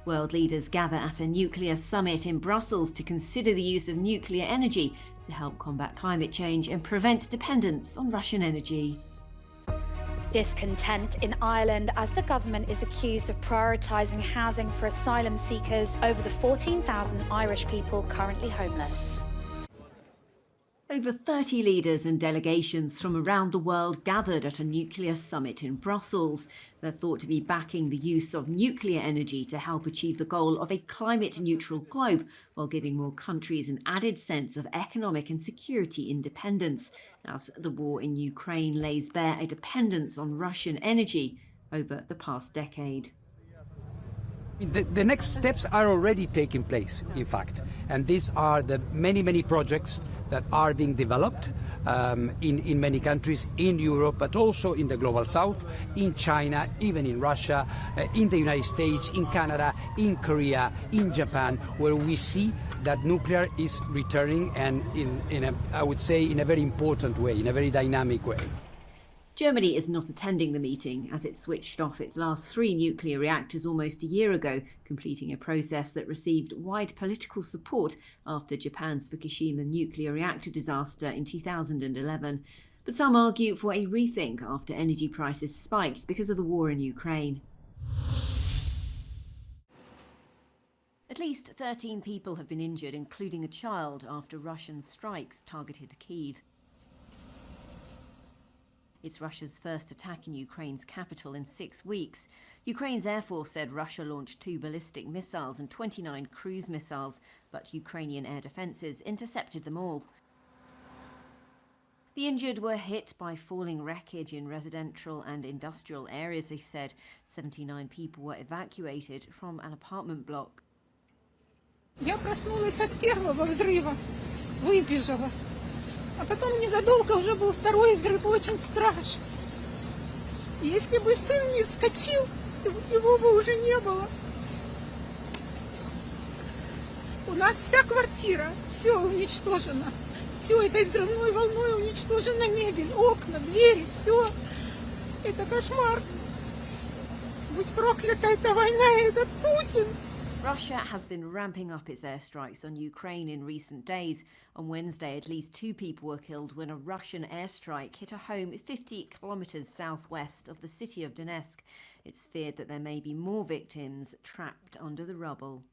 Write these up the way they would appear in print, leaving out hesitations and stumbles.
World leaders gather at a nuclear summit in Brussels to consider the use of nuclear energy to help combat climate change and prevent dependence on Russian energy. Discontent in Ireland as the government is accused of prioritising housing for asylum seekers over the 14,000 Irish people currently homeless. Over 30 leaders and delegations from around the world gathered at a nuclear summit in Brussels. They're thought to be backing the use of nuclear energy to help achieve the goal of a climate-neutral globe, while giving more countries an added sense of economic and security independence, as the war in Ukraine lays bare a dependence on Russian energy over the past decade. The next steps are already taking place, in fact, and these are the many projects that are being developed in many countries in Europe, but also in the global south, in China, even in Russia, in the United States, in Canada, in Korea, in Japan, where we see that nuclear is returning, and I would say in a very important way, in a very dynamic way. Germany is not attending the meeting, as it switched off its last 3 nuclear reactors almost a year ago, completing a process that received wide political support after Japan's Fukushima nuclear reactor disaster in 2011. But some argue for a rethink after energy prices spiked because of the war in Ukraine. At least 13 people have been injured, including a child, after Russian strikes targeted Kyiv. It's Russia's first attack in Ukraine's capital in 6 weeks. Ukraine's Air Force said Russia launched 2 ballistic missiles and 29 cruise missiles, but Ukrainian air defences intercepted them all. The injured were hit by falling wreckage in residential and industrial areas, they said. 79 people were evacuated from an apartment block. Я проснулась от первого взрыва, выбежала. А потом незадолго уже был второй взрыв, очень страшный. Если бы сын не вскочил, его бы уже не было. У нас вся квартира, все уничтожено. Все этой взрывной волной уничтожена мебель, окна, двери, все. Это кошмар. Будь проклята эта война, этот Путин. Russia has been ramping up its airstrikes on Ukraine in recent days. On Wednesday, at least 2 people were killed when a Russian airstrike hit a home 50 kilometres southwest of the city of Donetsk. It's feared that there may be more victims trapped under the rubble.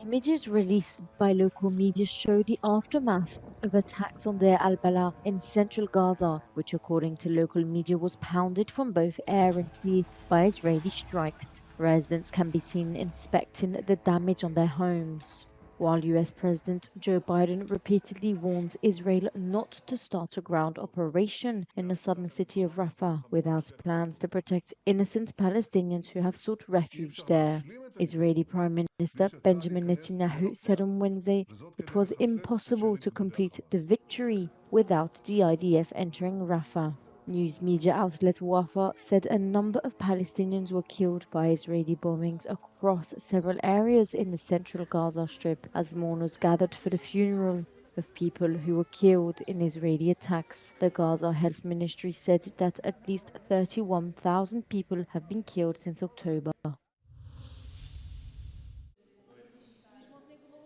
Images released by local media show the aftermath of attacks on Deir al-Balah in central Gaza, which according to local media was pounded from both air and sea by Israeli strikes. Residents can be seen inspecting the damage on their homes, while US President Joe Biden repeatedly warns Israel not to start a ground operation in the southern city of Rafah without plans to protect innocent Palestinians who have sought refuge there. Israeli Prime Minister Benjamin Netanyahu said on Wednesday it was impossible to complete the victory without the IDF entering Rafah. News media outlet Wafa said a number of Palestinians were killed by Israeli bombings across several areas in the central Gaza Strip as mourners gathered for the funeral of people who were killed in Israeli attacks. The Gaza Health Ministry said that at least 31,000 people have been killed since October.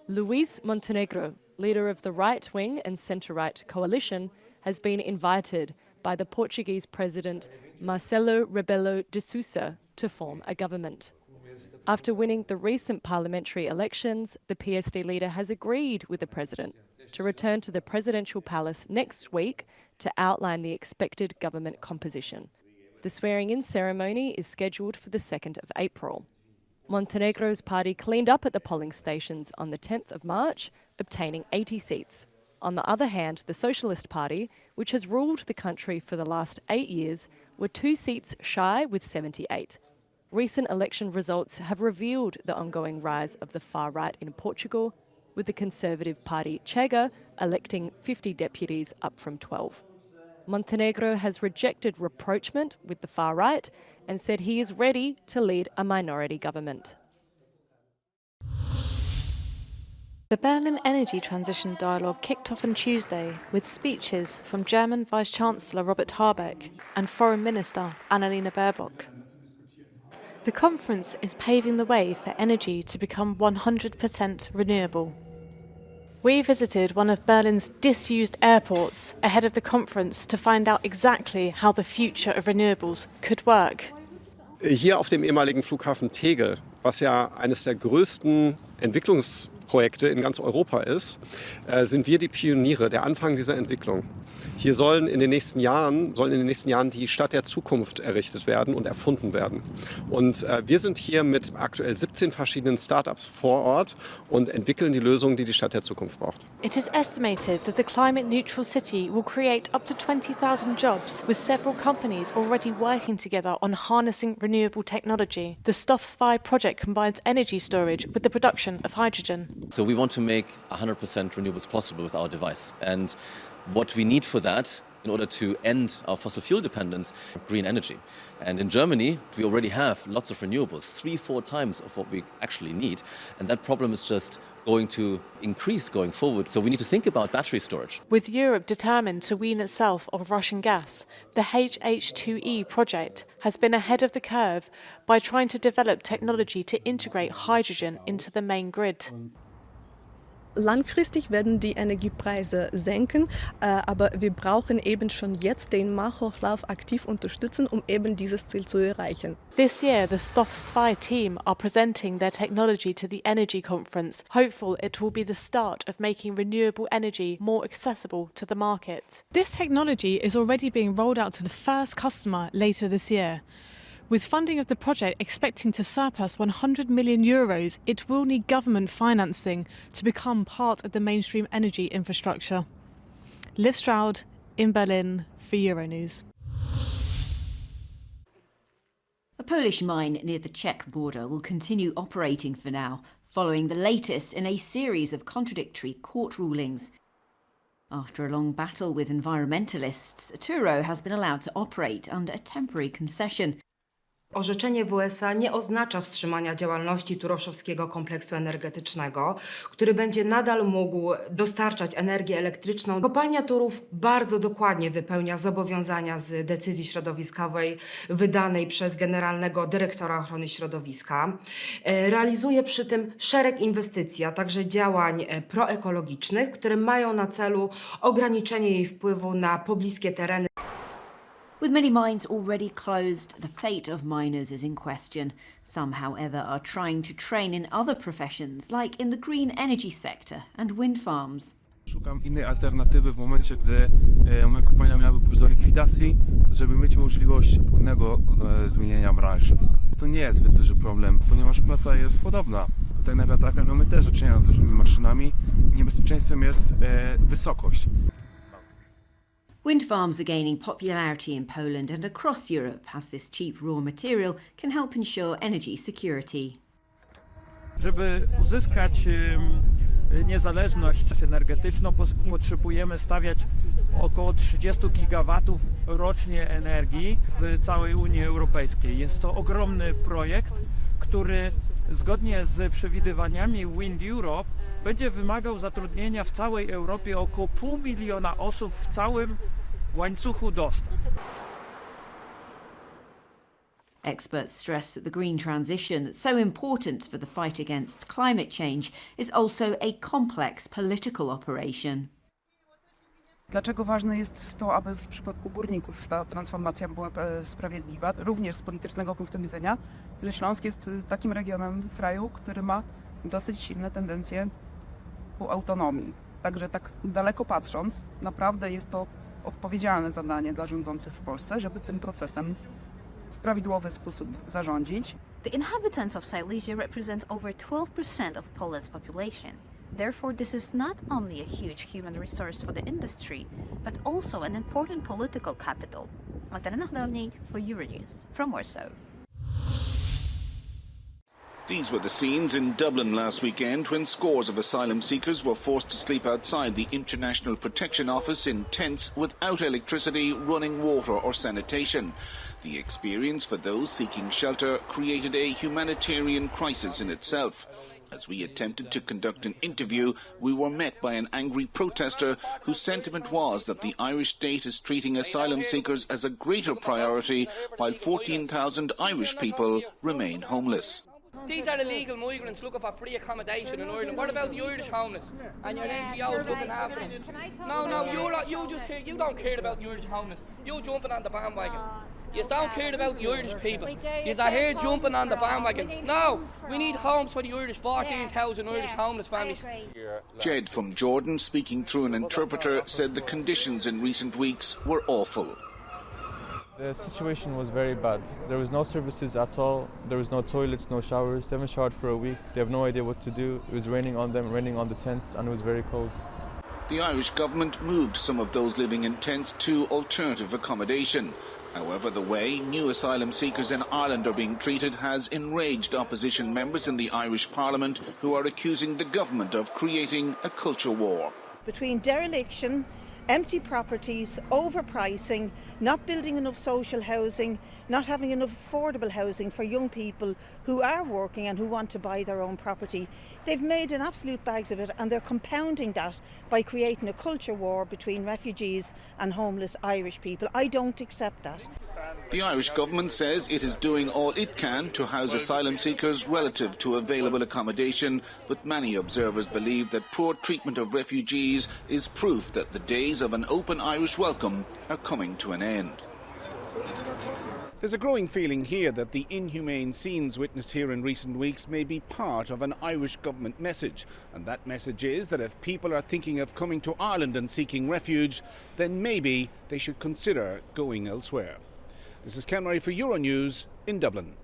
Luis Montenegro, leader of the right-wing and centre-right coalition, has been invited by the Portuguese President Marcelo Rebelo de Sousa to form a government. After winning the recent parliamentary elections, the PSD leader has agreed with the president to return to the presidential palace next week to outline the expected government composition. The swearing-in ceremony is scheduled for the 2nd of April. Montenegro's party cleaned up at the polling stations on the 10th of March, obtaining 80 seats. On the other hand, the Socialist Party, which has ruled the country for the last 8 years, were 2 seats shy with 78. Recent election results have revealed the ongoing rise of the far right in Portugal, with the Conservative Party Chega electing 50 deputies up from 12. Montenegro has rejected rapprochement with the far right and said he is ready to lead a minority government. The Berlin Energy Transition Dialogue kicked off on Tuesday with speeches from German Vice-Chancellor Robert Habeck and Foreign Minister Annalena Baerbock. The conference is paving the way for energy to become 100% renewable. We visited one of Berlin's disused airports ahead of the conference to find out exactly how the future of renewables could work. Hier auf dem ehemaligen Flughafen Tegel, was ja eines der größten Entwicklungsprojekte in ganz Europa ist, sind wir die Pioniere, der Anfang dieser Entwicklung. Hier sollen in den nächsten Jahren die Stadt der Zukunft errichtet werden und erfunden werden. Und wir sind hier mit aktuell 17 verschiedenen Startups vor Ort und entwickeln die Lösungen, die die Stadt der Zukunft braucht. It is estimated that the climate-neutral city will create up to 20,000 jobs, with several companies already working together on harnessing renewable technology. The Stoff 2 project combines energy storage with the production of hydrogen. So we want to make 100% renewables possible with our device. And what we need for that, in order to end our fossil fuel dependence, green energy. And in Germany, we already have lots of renewables, 3-4 times of what we actually need. And that problem is just going to increase going forward. So we need to think about battery storage. With Europe determined to wean itself of Russian gas, the HH2E project has been ahead of the curve by trying to develop technology to integrate hydrogen into the main grid. Langfristig werden die Energiepreise senken, aber wir brauchen eben schon jetzt den Markthochlauf aktiv unterstützen, um eben dieses Ziel zu erreichen. This year, the Stoff 2 team are presenting their technology to the Energy Conference, hopeful it will be the start of making renewable energy more accessible to the market. This technology is already being rolled out to the first customer later this year. With funding of the project expecting to surpass 100 million euros, it will need government financing to become part of the mainstream energy infrastructure. Liv Stroud in Berlin for Euronews. A Polish mine near the Czech border will continue operating for now, following the latest in a series of contradictory court rulings. After a long battle with environmentalists, Turo has been allowed to operate under a temporary concession. Orzeczenie w USA nie oznacza wstrzymania działalności turoszowskiego kompleksu energetycznego, który będzie nadal mógł dostarczać energię elektryczną. Kopalnia Turów bardzo dokładnie wypełnia zobowiązania z decyzji środowiskowej wydanej przez Generalnego Dyrektora Ochrony Środowiska. Realizuje przy tym szereg inwestycji, a także działań proekologicznych, które mają na celu ograniczenie jej wpływu na pobliskie tereny. With many mines already closed, the fate of miners is in question. Some, however, are trying to train in other professions, like in the green energy sector and wind farms. Szukam innej alternatywy w momencie, gdy moja kopalnia miałaby pójść do likwidacji, żeby mieć możliwość płynnego zmienienia branży. To nie jest zbyt duży problem, ponieważ praca jest podobna. Tutaj na wiatrakach mamy też do czynienia z dużymi maszynami i niebezpieczeństwem jest wysokość. Wind farms are gaining popularity in Poland and across Europe as this cheap raw material can help ensure energy security. Żeby uzyskać niezależność energetyczną, potrzebujemy stawiać około 30 gigawatów rocznie energii w całej Unii Europejskiej. Jest to ogromny projekt, który zgodnie z przewidywaniami Wind Europe będzie wymagał zatrudnienia w całej Europie około 500 000 osób w całym łańcuchu dostaw. Experts stress that the green transition, so important for the fight against climate change, is also a complex political operation. Dlaczego ważne jest to, aby w przypadku górników ta transformacja była sprawiedliwa, również z politycznego punktu widzenia? Śląsk jest takim regionem w kraju, który ma dosyć silne tendencje ku autonomii. Także tak daleko patrząc, naprawdę jest to odpowiedzialne zadanie dla rządzących w Polsce, żeby tym procesem w prawidłowy sposób zarządzić. The inhabitants of Silesia represent over 12% of Poland's population. Therefore, this is not only a huge human resource for the industry, but also an important political capital. Magdalena Chdownik for Euronews from Warsaw. These were the scenes in Dublin last weekend when scores of asylum seekers were forced to sleep outside the International Protection Office in tents without electricity, running water or sanitation. The experience for those seeking shelter created a humanitarian crisis in itself. As we attempted to conduct an interview, we were met by an angry protester whose sentiment was that the Irish state is treating asylum seekers as a greater priority, while 14,000 Irish people remain homeless. These are illegal migrants looking for free accommodation in Ireland. What about the Irish homeless and your NGOs looking after them? No, you don't care about the Irish homeless. You're jumping on the bandwagon. You don't care about the Irish people. You're here jumping on the bandwagon. No, we need homes for the Irish 14,000 Irish homeless families. Jed from Jordan, speaking through an interpreter, said the conditions in recent weeks were awful. The situation was very bad. There was no services at all. There was no toilets, no showers. They haven't showered for a week. They have no idea what to do. It was raining on them, raining on the tents, and it was very cold. The Irish government moved some of those living in tents to alternative accommodation. However, the way new asylum seekers in Ireland are being treated has enraged opposition members in the Irish Parliament who are accusing the government of creating a culture war. Between dereliction, empty properties, overpricing, not building enough social housing, not having enough affordable housing for young people who are working and who want to buy their own property. They've made an absolute bags of it, and they're compounding that by creating a culture war between refugees and homeless Irish people. I don't accept that. The Irish government says it is doing all it can to house asylum seekers relative to available accommodation, but many observers believe that poor treatment of refugees is proof that the days of an open Irish welcome are coming to an end. There's a growing feeling here that the inhumane scenes witnessed here in recent weeks may be part of an Irish government message. And that message is that if people are thinking of coming to Ireland and seeking refuge, then maybe they should consider going elsewhere. This is Ken Murray for Euronews in Dublin.